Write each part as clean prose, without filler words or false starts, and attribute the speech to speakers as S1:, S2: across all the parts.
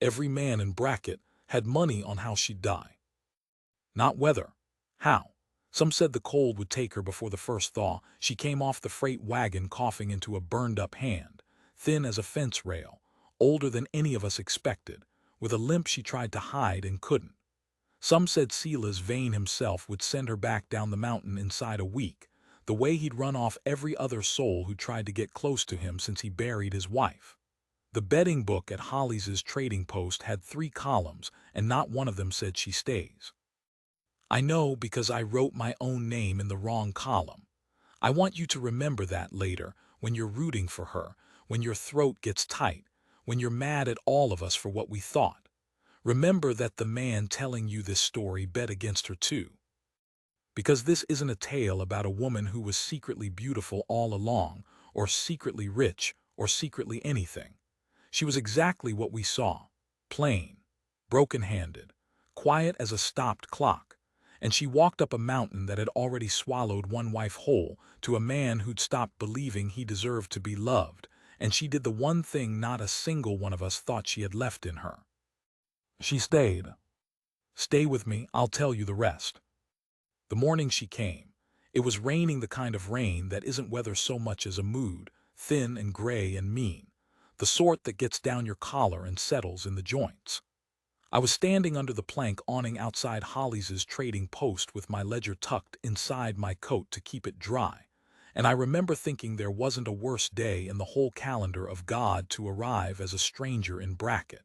S1: Every man in Brackett had money on how she'd die. Not whether. How. Some said the cold would take her before the first thaw. She came off the freight wagon coughing into a burned-up hand, thin as a fence rail, older than any of us expected, with a limp she tried to hide and couldn't. Some said Silas Vane himself would send her back down the mountain inside a week, the way he'd run off every other soul who tried to get close to him since he buried his wife. The betting book at Hollies' trading post had 3 columns, and not one of them said she stays. I know because I wrote my own name in the wrong column. I want you to remember that later, when you're rooting for her, when your throat gets tight, when you're mad at all of us for what we thought. Remember that the man telling you this story bet against her too. Because this isn't a tale about a woman who was secretly beautiful all along, or secretly rich, or secretly anything. She was exactly what we saw, plain, broken-handed, quiet as a stopped clock, and she walked up a mountain that had already swallowed one wife whole to a man who'd stopped believing he deserved to be loved, and she did the one thing not a single one of us thought she had left in her. She stayed. Stay with me, I'll tell you the rest. The morning she came, it was raining, the kind of rain that isn't weather so much as a mood, thin and gray and mean, the sort that gets down your collar and settles in the joints. I was standing under the plank awning outside Hollies' trading post with my ledger tucked inside my coat to keep it dry, and I remember thinking there wasn't a worse day in the whole calendar of God to arrive as a stranger in Brackett.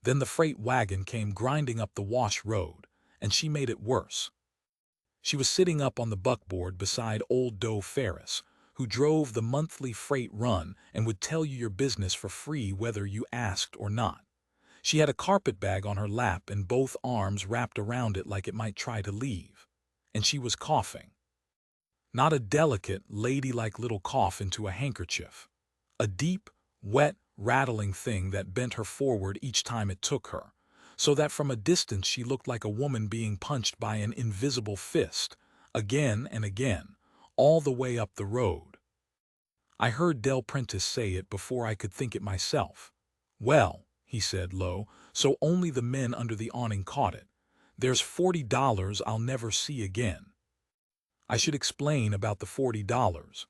S1: Then the freight wagon came grinding up the wash road, and she made it worse. She was sitting up on the buckboard beside old Doe Ferris, who drove the monthly freight run and would tell you your business for free whether you asked or not. She had a carpetbag on her lap and both arms wrapped around it like it might try to leave. And she was coughing. Not a delicate, ladylike little cough into a handkerchief. A deep, wet, rattling thing that bent her forward each time it took her, so that from a distance she looked like a woman being punched by an invisible fist, again and again, all the way up the road. I heard Del Prentice say it before I could think it myself. "Well," he said low, so only the men under the awning caught it, "there's $40 I'll never see again." I should explain about the $40.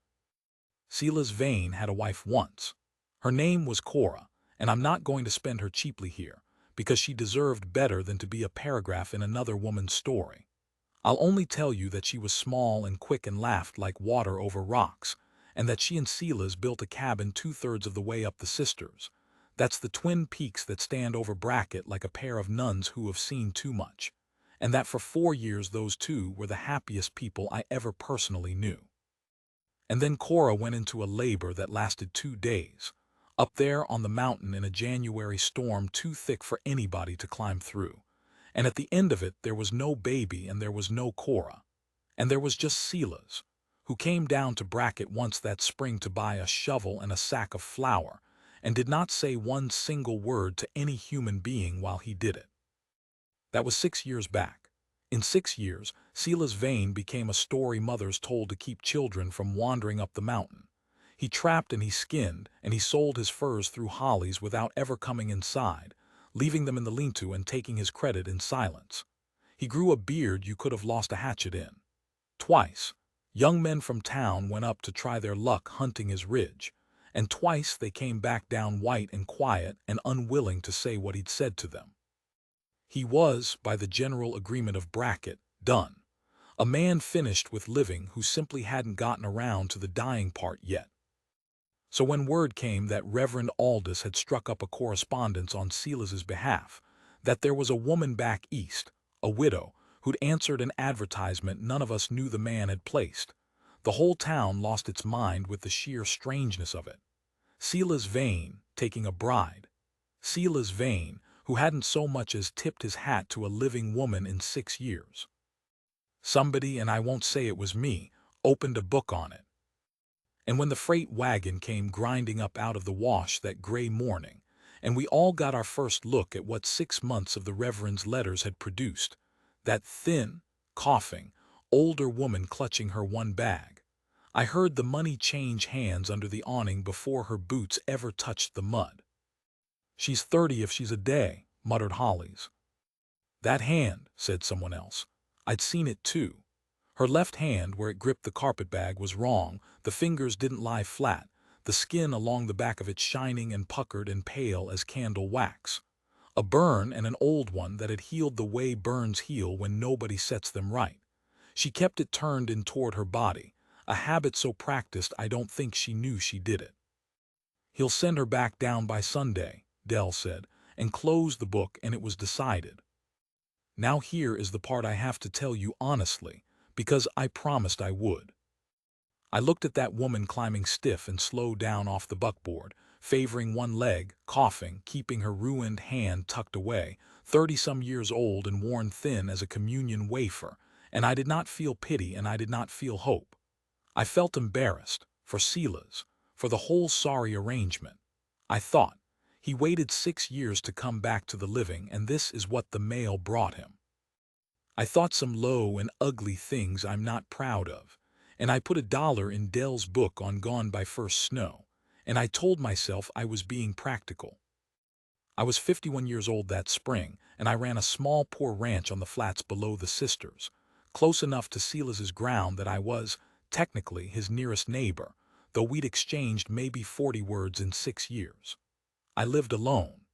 S1: Silas Vane had a wife once. Her name was Cora, and I'm not going to spend her cheaply here, because she deserved better than to be a paragraph in another woman's story. I'll only tell you that she was small and quick and laughed like water over rocks, and that she and Silas built a cabin 2/3 of the way up the Sisters. That's the twin peaks that stand over Brackett like a pair of nuns who have seen too much, and that for 4 years those two were the happiest people I ever personally knew. And then Cora went into a labor that lasted 2 days, up there on the mountain in a January storm too thick for anybody to climb through. And at the end of it there was no baby and there was no Cora. And there was just Silas, who came down to Brackett once that spring to buy a shovel and a sack of flour, and did not say one single word to any human being while he did it. That was 6 years back. In 6 years, Silas Vane became a story mothers told to keep children from wandering up the mountain. He trapped and he skinned, and he sold his furs through Hollies without ever coming inside, leaving them in the lean-to and taking his credit in silence. He grew a beard you could have lost a hatchet in. Twice, young men from town went up to try their luck hunting his ridge, and twice they came back down white and quiet and unwilling to say what he'd said to them. He was, by the general agreement of Brackett, done. A man finished with living who simply hadn't gotten around to the dying part yet. So when word came that Reverend Aldous had struck up a correspondence on Silas's behalf, that there was a woman back east, a widow, who'd answered an advertisement none of us knew the man had placed, the whole town lost its mind with the sheer strangeness of it. Silas Vane taking a bride. Silas Vane, who hadn't so much as tipped his hat to a living woman in 6 years. Somebody, and I won't say it was me, opened a book on it. And when the freight wagon came grinding up out of the wash that gray morning, and we all got our first look at what 6 months of the Reverend's letters had produced, that thin, coughing, older woman clutching her one bag, I heard the money change hands under the awning before her boots ever touched the mud. "She's 30 if she's a day," muttered Hollies. "That hand," said someone else. I'd seen it too. Her left hand, where it gripped the carpetbag, was wrong. The fingers didn't lie flat, the skin along the back of it shining and puckered and pale as candle wax. A burn, and an old one that had healed the way burns heal when nobody sets them right. She kept it turned in toward her body, a habit so practiced I don't think she knew she did it. "He'll send her back down by Sunday," Dell said, and closed the book, and it was decided. Now here is the part I have to tell you honestly, because I promised I would. I looked at that woman climbing stiff and slow down off the buckboard, favoring one leg, coughing, keeping her ruined hand tucked away, 30-some years old and worn thin as a communion wafer, and I did not feel pity and I did not feel hope. I felt embarrassed, for Silas, for the whole sorry arrangement. I thought, he waited 6 years to come back to the living, and this is what the mail brought him. I thought some low and ugly things I'm not proud of, and I put $1 in Dell's book on Gone by First Snow, and I told myself I was being practical. I was 51 years old that spring, and I ran a small poor ranch on the flats below the Sisters, close enough to Silas's ground that I was, technically, his nearest neighbor, though we'd exchanged maybe 40 words in 6 years. I lived alone.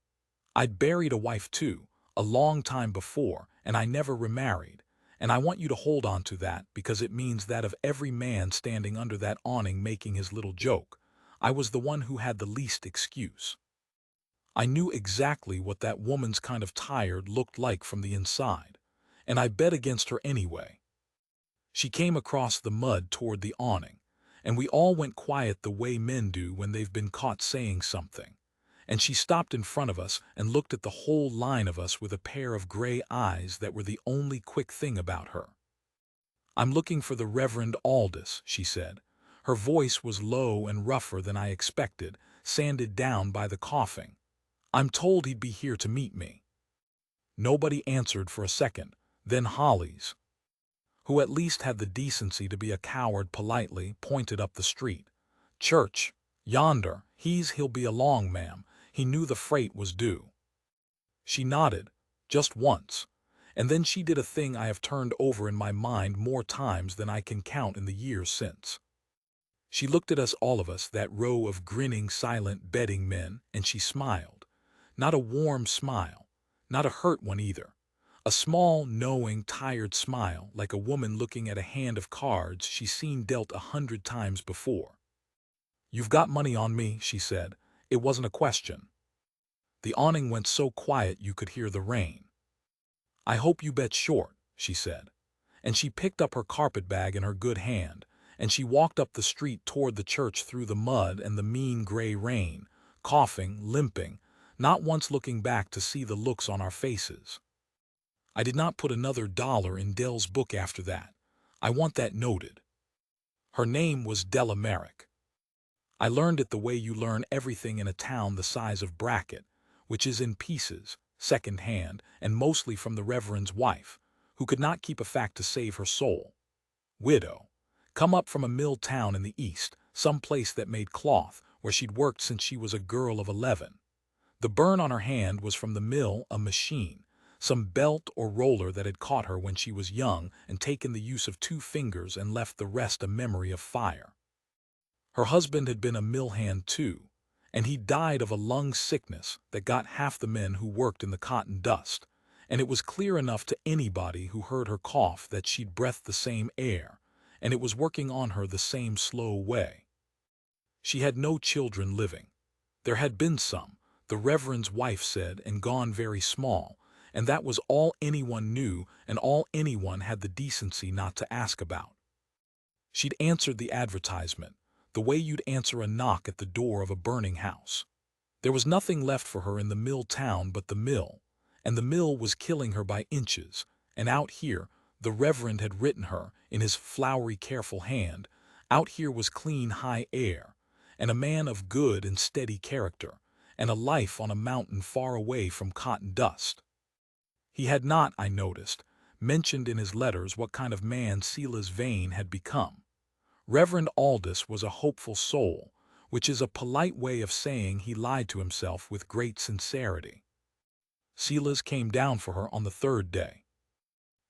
S1: I'd buried a wife too, a long time before, and I never remarried, and I want you to hold on to that because it means that of every man standing under that awning making his little joke, I was the one who had the least excuse. I knew exactly what that woman's kind of tired looked like from the inside, and I bet against her anyway. She came across the mud toward the awning, and we all went quiet the way men do when they've been caught saying something. And she stopped in front of us and looked at the whole line of us with a pair of gray eyes that were the only quick thing about her. "I'm looking for the Reverend Aldous," she said. Her voice was low and rougher than I expected, sanded down by the coughing. "I'm told he'd be here to meet me." Nobody answered for a second, then Hollies, who at least had the decency to be a coward, politely pointed up the street. "Church, yonder, he'll be along, ma'am. He knew the freight was due." She nodded, just once, and then she did a thing I have turned over in my mind more times than I can count in the years since. She looked at us, all of us, that row of grinning, silent betting men, and she smiled. Not a warm smile, not a hurt one either. A small, knowing, tired smile, like a woman looking at a hand of cards she's seen dealt 100 times before. "You've got money on me," she said. It wasn't a question. The awning went so quiet you could hear the rain. "I hope you bet short," she said. And she picked up her carpetbag in her good hand, and she walked up the street toward the church through the mud and the mean gray rain, coughing, limping, not once looking back to see the looks on our faces. I did not put another $1 in Dell's book after that. I want that noted. Her name was Della. I learned it the way you learn everything in a town the size of Brackett, which is in pieces, second hand, and mostly from the Reverend's wife, who could not keep a fact to save her soul. Widow. Come up from a mill town in the east, some place that made cloth, where she'd worked since she was a girl of 11. The burn on her hand was from the mill, a machine, some belt or roller that had caught her when she was young and taken the use of 2 fingers and left the rest a memory of fire. Her husband had been a mill hand too, and he died of a lung sickness that got half the men who worked in the cotton dust, and it was clear enough to anybody who heard her cough that she'd breathed the same air, and it was working on her the same slow way. She had no children living. There had been some, the Reverend's wife said, and gone very small, and that was all anyone knew and all anyone had the decency not to ask about. She'd answered the advertisement, the way you'd answer a knock at the door of a burning house. There was nothing left for her in the mill town but the mill, and the mill was killing her by inches, and out here, the Reverend had written her, in his flowery, careful hand, out here was clean, high air, and a man of good and steady character, and a life on a mountain far away from cotton dust. He had not, I noticed, mentioned in his letters what kind of man Silas Vane had become. Reverend Aldous was a hopeful soul, which is a polite way of saying he lied to himself with great sincerity. Silas came down for her on the third day.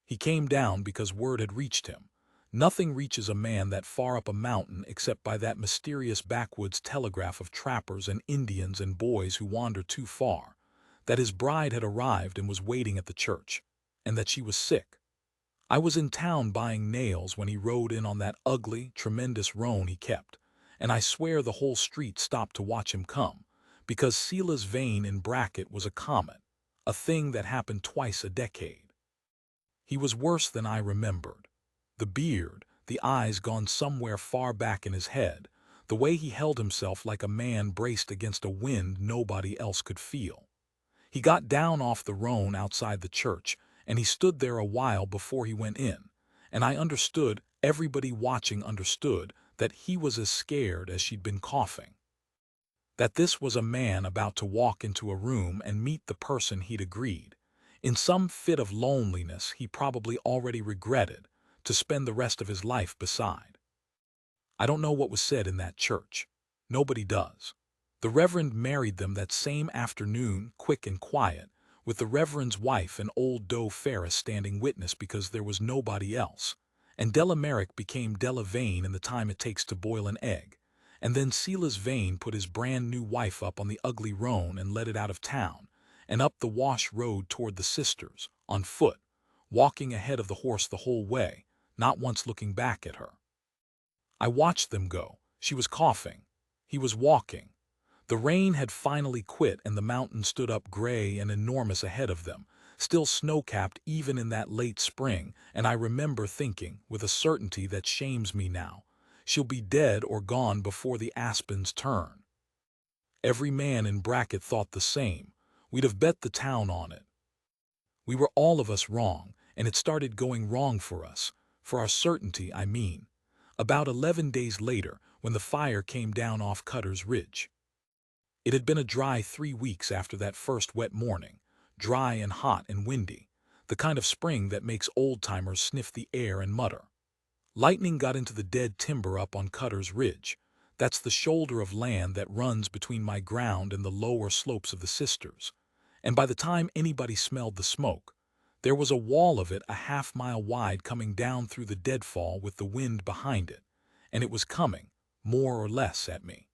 S1: He came down because word had reached him. Nothing reaches a man that far up a mountain except by that mysterious backwoods telegraph of trappers and Indians and boys who wander too far, that his bride had arrived and was waiting at the church, and that she was sick. I was in town buying nails when he rode in on that ugly, tremendous roan he kept, and I swear the whole street stopped to watch him come, because Silas Vane in Brackett was a comet, a thing that happened twice a decade. He was worse than I remembered. The beard, the eyes gone somewhere far back in his head, the way he held himself like a man braced against a wind nobody else could feel. He got down off the roan outside the church, and he stood there a while before he went in, and I understood, everybody watching understood, that he was as scared as she'd been coughing. That this was a man about to walk into a room and meet the person he'd agreed, in some fit of loneliness he probably already regretted, to spend the rest of his life beside. I don't know what was said in that church. Nobody does. The Reverend married them that same afternoon, quick and quiet, with the Reverend's wife and old Doe Ferris standing witness because there was nobody else, and Della became Della Vane in the time it takes to boil an egg, and then Silas Vane put his brand new wife up on the ugly roan and led it out of town, and up the Wash Road toward the sisters, on foot, walking ahead of the horse the whole way, not once looking back at her. I watched them go. She was coughing. He was walking. The rain had finally quit and the mountain stood up gray and enormous ahead of them, still snow-capped even in that late spring, and I remember thinking, with a certainty that shames me now, she'll be dead or gone before the aspens turn. Every man in Brackett thought the same. We'd have bet the town on it. We were all of us wrong, and it started going wrong for us, for our certainty, I mean, about 11 days later when the fire came down off Cutter's Ridge. It had been a dry 3 weeks after that first wet morning, dry and hot and windy, the kind of spring that makes old-timers sniff the air and mutter. Lightning got into the dead timber up on Cutter's Ridge. That's the shoulder of land that runs between my ground and the lower slopes of the Sisters, and by the time anybody smelled the smoke, there was a wall of it a half-mile wide coming down through the deadfall with the wind behind it, and it was coming, more or less, at me.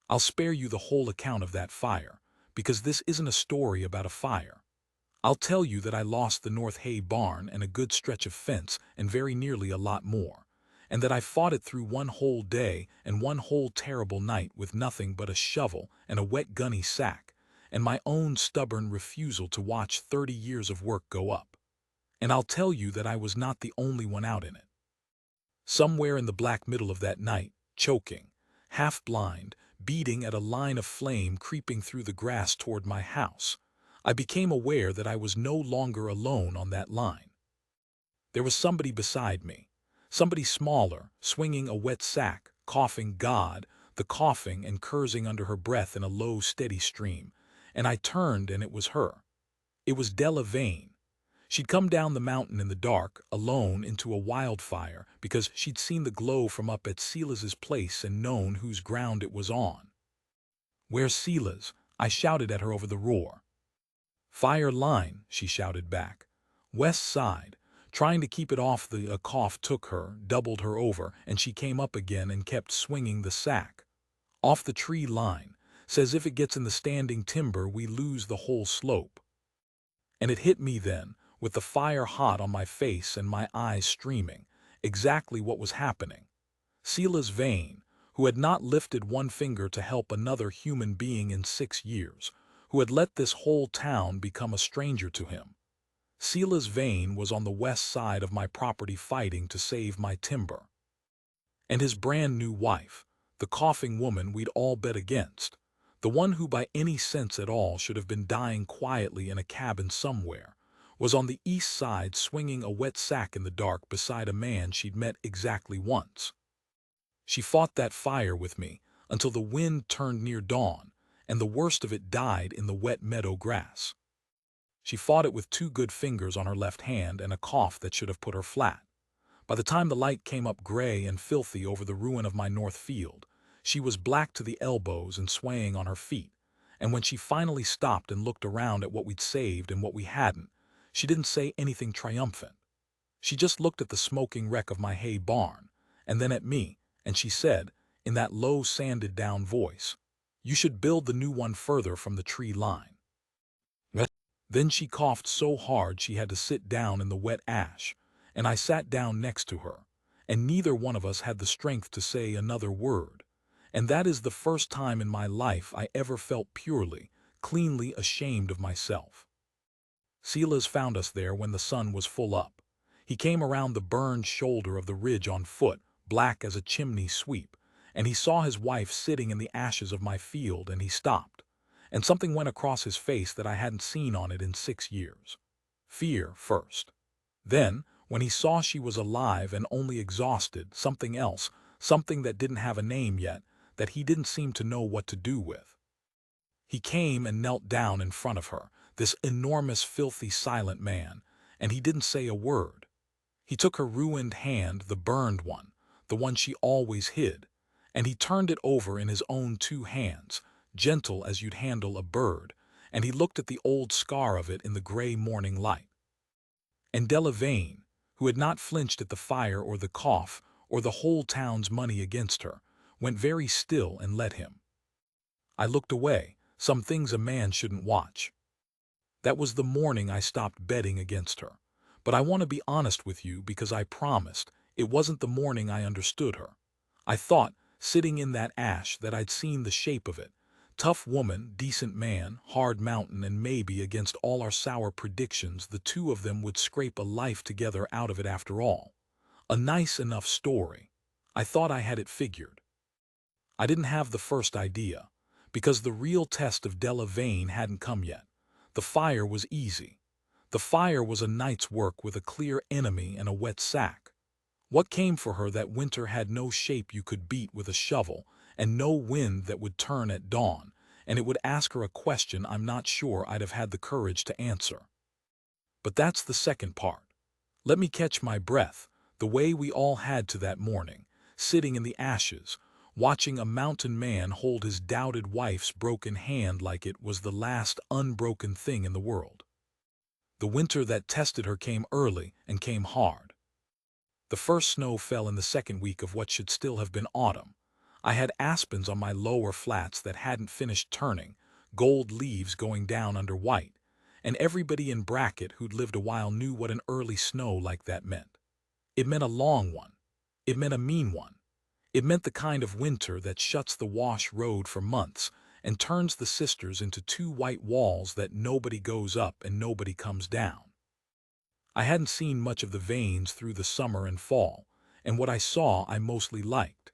S1: I'll spare you the whole account of that fire, because this isn't a story about a fire. I'll tell you that I lost the North Hay barn and a good stretch of fence and very nearly a lot more, and that I fought it through one whole day and one whole terrible night with nothing but a shovel and a wet gunny sack, and my own stubborn refusal to watch 30 years of work go up. And I'll tell you that I was not the only one out in it. Somewhere in the black middle of that night, choking, half-blind, beating at a line of flame creeping through the grass toward my house, I became aware that I was no longer alone on that line. There was somebody beside me, somebody smaller, swinging a wet sack, coughing God, the coughing and cursing under her breath in a low, steady stream, and I turned and it was her. It was Della Vane. She'd come down the mountain in the dark, alone, into a wildfire, because she'd seen the glow from up at Silas's place and known whose ground it was on. "Where's Silas?" I shouted at her over the roar. "Fire line," she shouted back. "West side." Trying to keep it off, a cough took her, doubled her over, and she came up again and kept swinging the sack. "Off the tree line. Says if it gets in the standing timber we lose the whole slope." And it hit me then, with the fire hot on my face and my eyes streaming, exactly what was happening. Silas Vane, who had not lifted one finger to help another human being in 6 years, who had let this whole town become a stranger to him. Silas Vane was on the west side of my property fighting to save my timber. And his brand new wife, the coughing woman we'd all bet against, the one who by any sense at all should have been dying quietly in a cabin somewhere, was on the east side swinging a wet sack in the dark beside a man she'd met exactly once. She fought that fire with me until the wind turned near dawn, and the worst of it died in the wet meadow grass. She fought it with 2 good fingers on her left hand and a cough that should have put her flat. By the time the light came up gray and filthy over the ruin of my north field, She was black to the elbows and swaying on her feet, and when she finally stopped and looked around at what we'd saved and what we hadn't, she didn't say anything triumphant. She just looked at the smoking wreck of my hay barn, and then at me, and she said, in that low sanded-down voice, "You should build the new one further from the tree line." Then she coughed so hard she had to sit down in the wet ash, and I sat down next to her, and neither one of us had the strength to say another word. And that is the first time in my life I ever felt purely, cleanly ashamed of myself. Silas found us there when the sun was full up. He came around the burned shoulder of the ridge on foot, black as a chimney sweep, and he saw his wife sitting in the ashes of my field, and he stopped. And something went across his face that I hadn't seen on it in 6 years. Fear first. Then, when he saw she was alive and only exhausted, something else, something that didn't have a name yet, that he didn't seem to know what to do with. He came and knelt down in front of her, this enormous, filthy, silent man, and he didn't say a word. He took her ruined hand, the burned one, the one she always hid, and he turned it over in his own 2 hands, gentle as you'd handle a bird, and he looked at the old scar of it in the gray morning light. And Della Vane, who had not flinched at the fire or the cough or the whole town's money against her, went very still and let him. I looked away, some things a man shouldn't watch. That was the morning I stopped betting against her. But I want to be honest with you because I promised it wasn't the morning I understood her. I thought, sitting in that ash, that I'd seen the shape of it. Tough woman, decent man, hard mountain, and maybe against all our sour predictions, the two of them would scrape a life together out of it after all. A nice enough story. I thought I had it figured. I didn't have the first idea, because the real test of Della Vane hadn't come yet. The fire was easy. The fire was a night's work with a clear enemy and a wet sack. What came for her that winter had no shape you could beat with a shovel, and no wind that would turn at dawn, and it would ask her a question I'm not sure I'd have had the courage to answer. But that's the second part. Let me catch my breath, the way we all had to that morning, sitting in the ashes, watching a mountain man hold his doubted wife's broken hand like it was the last unbroken thing in the world. The winter that tested her came early and came hard. The first snow fell in the second week of what should still have been autumn. I had aspens on my lower flats that hadn't finished turning, gold leaves going down under white, and everybody in Brackett who'd lived a while knew what an early snow like that meant. It meant a long one. It meant a mean one. It meant the kind of winter that shuts the Wash Road for months and turns the Sisters into 2 white walls that nobody goes up and nobody comes down. I hadn't seen much of the Vanes through the summer and fall, and what I saw I mostly liked.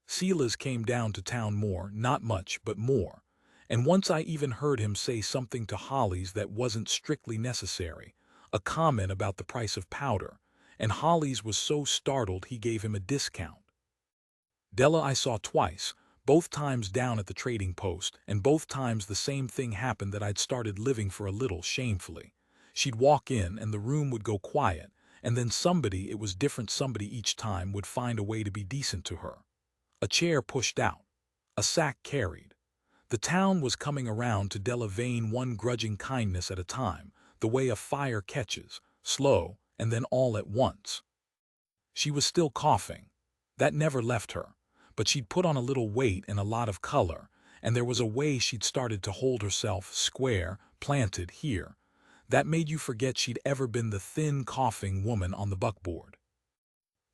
S1: Silas came down to town more, not much, but more, and once I even heard him say something to Hollies that wasn't strictly necessary, a comment about the price of powder, and Hollies was so startled he gave him a discount. Della I saw twice, both times down at the trading post, and both times the same thing happened that I'd started living for a little shamefully. She'd walk in and the room would go quiet, and then somebody, it was different somebody each time, would find a way to be decent to her. A chair pushed out. A sack carried. The town was coming around to Della Vane one grudging kindness at a time, the way a fire catches, slow, and then all at once. She was still coughing. That never left her, but she'd put on a little weight and a lot of color, and there was a way she'd started to hold herself square, planted here, that made you forget she'd ever been the thin, coughing woman on the buckboard.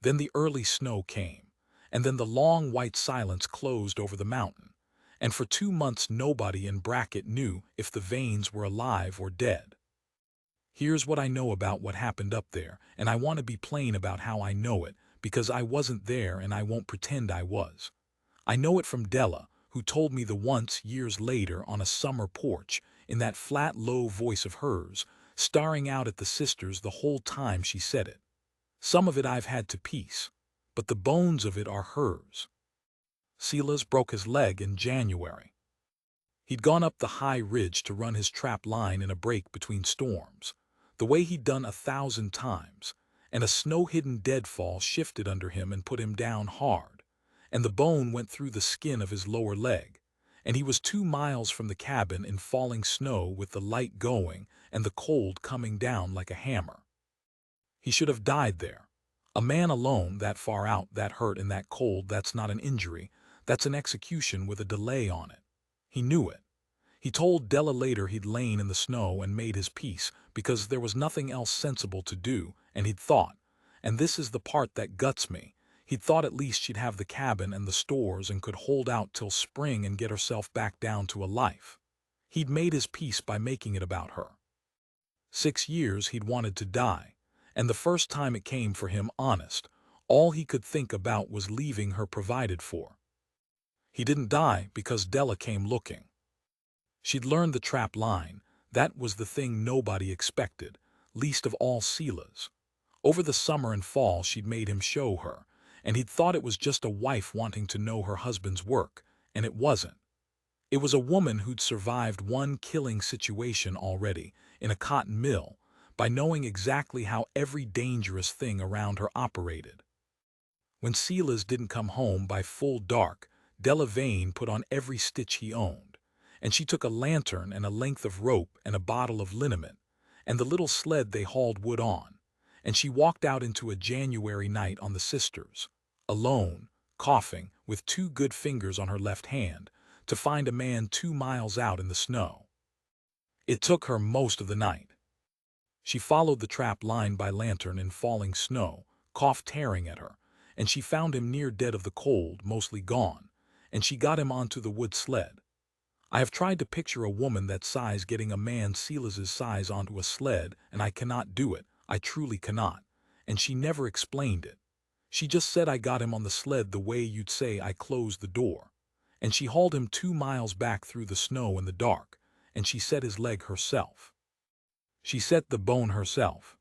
S1: Then the early snow came. And then the long white silence closed over the mountain, and for 2 months nobody in Brackett knew if the Vanes were alive or dead. Here's what I know about what happened up there, and I want to be plain about how I know it, because I wasn't there and I won't pretend I was. I know it from Della, who told me the once, years later, on a summer porch, in that flat, low voice of hers, staring out at the Sisters the whole time she said it. Some of it I've had to piece, but the bones of it are hers. Silas broke his leg in January. He'd gone up the high ridge to run his trap line in a break between storms, the way he'd done 1,000 times, and a snow-hidden deadfall shifted under him and put him down hard, and the bone went through the skin of his lower leg, and he was 2 miles from the cabin in falling snow with the light going and the cold coming down like a hammer. He should have died there. A man alone that far out, that hurt in that cold, that's not an injury, that's an execution with a delay on it. He knew it. He told Della later he'd lain in the snow and made his peace because there was nothing else sensible to do, and he'd thought, and this is the part that guts me, he'd thought at least she'd have the cabin and the stores and could hold out till spring and get herself back down to a life. He'd made his peace by making it about her. 6 years he'd wanted to die, and the first time it came for him, honest, all he could think about was leaving her provided for. He didn't die because Della came looking. She'd learned the trap line. That was the thing nobody expected, least of all Sela's. Over the summer and fall she'd made him show her, and he'd thought it was just a wife wanting to know her husband's work, and it wasn't. It was a woman who'd survived one killing situation already, in a cotton mill, by knowing exactly how every dangerous thing around her operated. When Sela's didn't come home by full dark, Della Vane put on every stitch he owned, and she took a lantern and a length of rope and a bottle of liniment, and the little sled they hauled wood on, and she walked out into a January night on the sisters, alone, coughing, with 2 good fingers on her left hand, to find a man 2 miles out in the snow. It took her most of the night. She followed the trap line by lantern in falling snow, cough tearing at her, and she found him near dead of the cold, mostly gone, and she got him onto the wood sled. I have tried to picture a woman that size getting a man Silas's size onto a sled, and I cannot do it, I truly cannot, and she never explained it. She just said I got him on the sled the way you'd say I closed the door, and she hauled him 2 miles back through the snow in the dark, and she set his leg herself. She set the bone herself,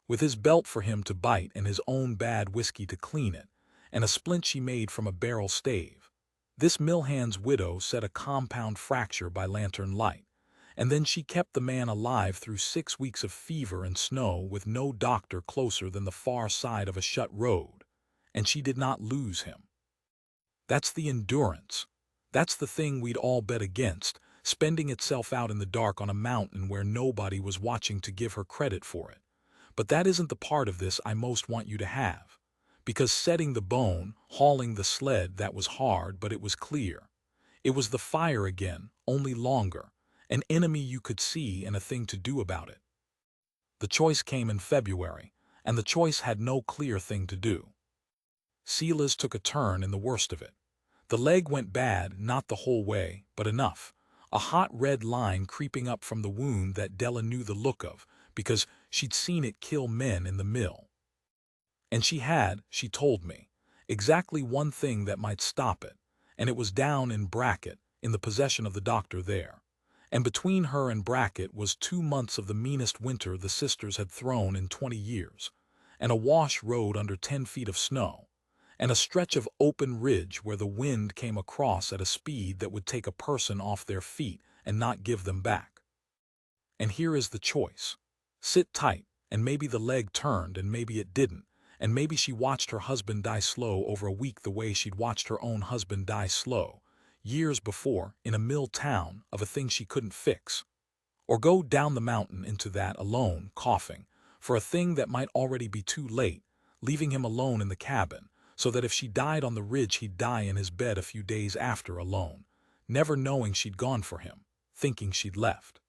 S1: with his belt for him to bite and his own bad whiskey to clean it, and a splint she made from a barrel stave. This millhand's widow set a compound fracture by lantern light, and then she kept the man alive through 6 weeks of fever and snow with no doctor closer than the far side of a shut road, and she did not lose him. That's the endurance. That's the thing we'd all bet against, spending itself out in the dark on a mountain where nobody was watching to give her credit for it. But that isn't the part of this I most want you to have. Because setting the bone, hauling the sled, that was hard, but it was clear. It was the fire again, only longer, an enemy you could see and a thing to do about it. The choice came in February, and the choice had no clear thing to do. Sela's took a turn in the worst of it. The leg went bad, not the whole way, but enough. A hot red line creeping up from the wound that Della knew the look of, because she'd seen it kill men in the mill. And she had, she told me, exactly one thing that might stop it, and it was down in Brackett, in the possession of the doctor there. And between her and Brackett was 2 months of the meanest winter the sisters had thrown in 20 years, and a wash road under 10 feet of snow, and a stretch of open ridge where the wind came across at a speed that would take a person off their feet and not give them back. And here is the choice. Sit tight, and maybe the leg turned and maybe it didn't, and maybe she watched her husband die slow over a week the way she'd watched her own husband die slow, years before, in a mill town, of a thing she couldn't fix. Or go down the mountain into that alone, coughing, for a thing that might already be too late, leaving him alone in the cabin, so that if she died on the ridge he'd die in his bed a few days after alone, never knowing she'd gone for him, thinking she'd left.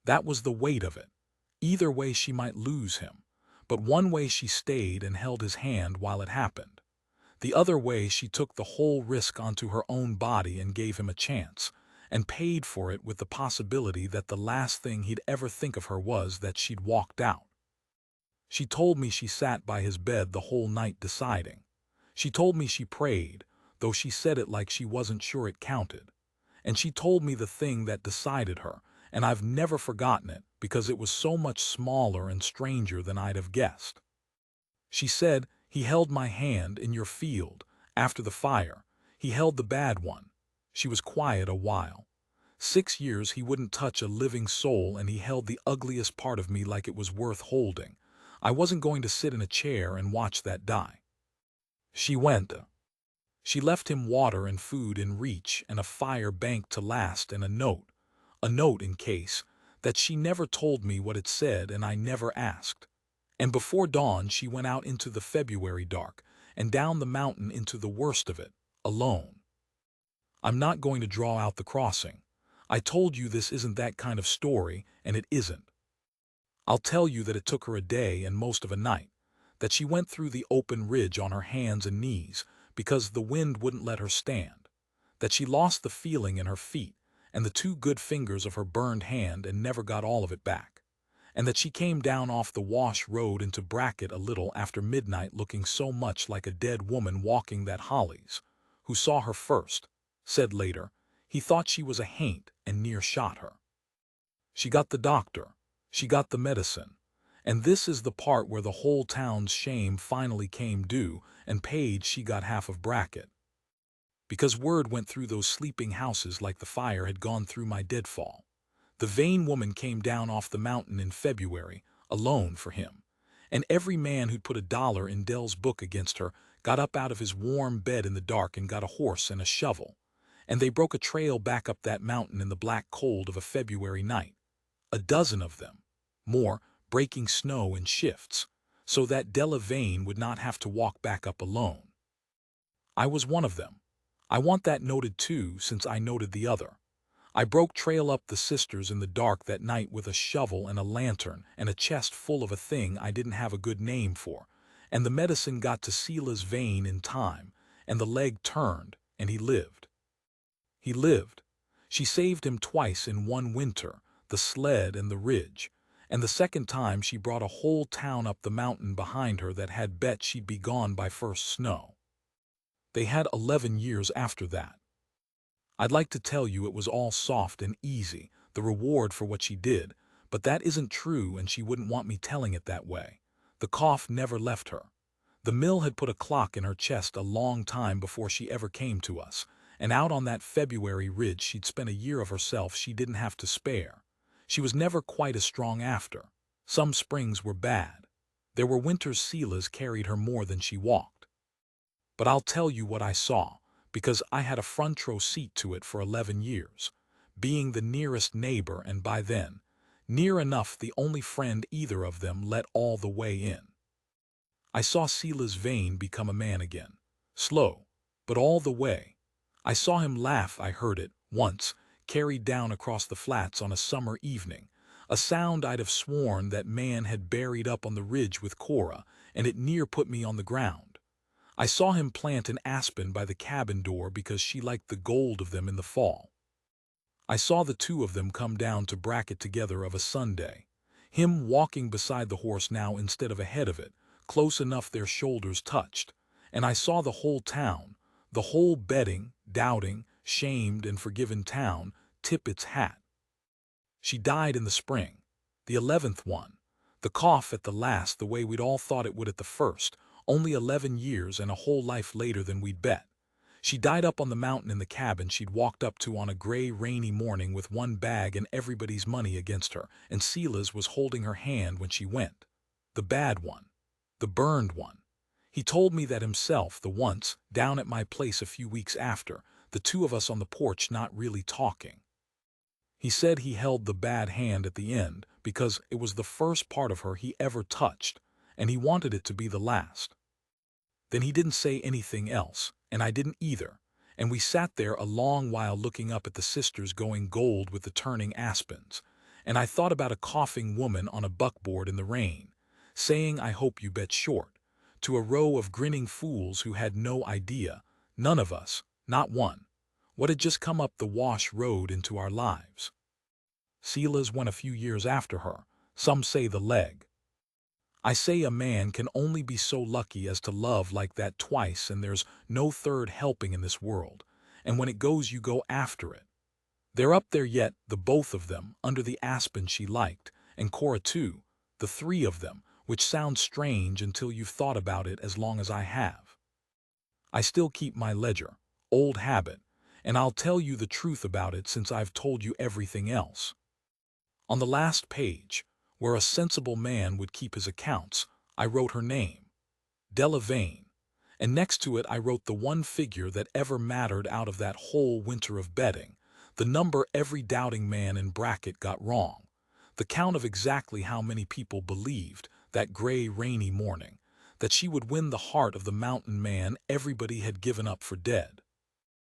S1: That was the weight of it. Either way she might lose him, but one way she stayed and held his hand while it happened. The other way she took the whole risk onto her own body and gave him a chance, and paid for it with the possibility that the last thing he'd ever think of her was that she'd walked out. She told me she sat by his bed the whole night deciding. She told me she prayed, though she said it like she wasn't sure it counted. And she told me the thing that decided her, and I've never forgotten it because it was so much smaller and stranger than I'd have guessed. She said, "He held my hand in your field, after the fire. He held the bad one." She was quiet a while. 6 years he wouldn't touch a living soul, and he held the ugliest part of me like it was worth holding. I wasn't going to sit in a chair and watch that die. She went. She left him water and food in reach and a fire bank to last and a note in case, that she never told me what it said and I never asked. And before dawn she went out into the February dark and down the mountain into the worst of it, alone. I'm not going to draw out the crossing. I told you this isn't that kind of story, and it isn't. I'll tell you that it took her a day and most of a night, that she went through the open ridge on her hands and knees because the wind wouldn't let her stand, that she lost the feeling in her feet and the two good fingers of her burned hand and never got all of it back, and that she came down off the wash road into Brackett a little after midnight looking so much like a dead woman walking that Hollies, who saw her first, said later, he thought she was a haint and near shot her. She got the doctor, she got the medicine, and this is the part where the whole town's shame finally came due and paid. She got half of Brackett. Because word went through those sleeping houses like the fire had gone through my deadfall. The Vane woman came down off the mountain in February, alone for him, and every man who'd put $1 in Dell's book against her got up out of his warm bed in the dark and got a horse and a shovel, and they broke a trail back up that mountain in the black cold of a February night. A dozen of them, more, breaking snow in shifts, so that Della Vane would not have to walk back up alone. I was one of them. I want that noted too, since I noted the other. I broke trail up the sisters in the dark that night with a shovel and a lantern and a chest full of a thing I didn't have a good name for, and the medicine got to Sela's vein in time, and the leg turned, and he lived. He lived. She saved him twice in one winter, the sled and the ridge, and the second time she brought a whole town up the mountain behind her that had bet she'd be gone by first snow. They had 11 years after that. I'd like to tell you it was all soft and easy, the reward for what she did, but that isn't true and she wouldn't want me telling it that way. The cough never left her. The mill had put a clock in her chest a long time before she ever came to us, and out on that February ridge she'd spent a year of herself she didn't have to spare. She was never quite as strong after. Some springs were bad. There were winters Sela's carried her more than she walked. But I'll tell you what I saw, because I had a front row seat to it for 11 years, being the nearest neighbor and by then, near enough the only friend either of them let all the way in. I saw Sela's Vane become a man again, slow, but all the way. I saw him laugh. I heard it, once, carried down across the flats on a summer evening, a sound I'd have sworn that man had buried up on the ridge with Cora, and it near put me on the ground. I saw him plant an aspen by the cabin door because she liked the gold of them in the fall. I saw the two of them come down to Brackett together of a Sunday, him walking beside the horse now instead of ahead of it, close enough their shoulders touched, and I saw the whole town, the whole betting, doubting, shamed and forgiven town, tip its hat. She died in the spring, the 11th one, the cough at the last the way we'd all thought it would at the first, only 11 years and a whole life later than we'd bet. She died up on the mountain in the cabin she'd walked up to on a gray, rainy morning with one bag and everybody's money against her, and Sela's was holding her hand when she went. The bad one. The burned one. He told me that himself the once, down at my place a few weeks after, the two of us on the porch not really talking. He said he held the bad hand at the end because it was the first part of her he ever touched, and he wanted it to be the last. Then he didn't say anything else, and I didn't either, and we sat there a long while looking up at the sisters going gold with the turning aspens, and I thought about a coughing woman on a buckboard in the rain, saying I hope you bet short, to a row of grinning fools who had no idea, none of us, not one, what had just come up the wash road into our lives. Sela's went a few years after her, some say the leg. I say a man can only be so lucky as to love like that twice, and there's no third helping in this world, and when it goes you go after it. They're up there yet, the both of them, under the aspen she liked, and Cora too, the three of them, which sounds strange until you've thought about it as long as I have. I still keep my ledger, old habit, and I'll tell you the truth about it since I've told you everything else. On the last page, where a sensible man would keep his accounts, I wrote her name, Della Vane, And next to it I wrote the one figure that ever mattered out of that whole winter of betting, the number every doubting man in bracket got wrong, the count of exactly how many people believed, that gray, rainy morning, that she would win the heart of the mountain man everybody had given up for dead.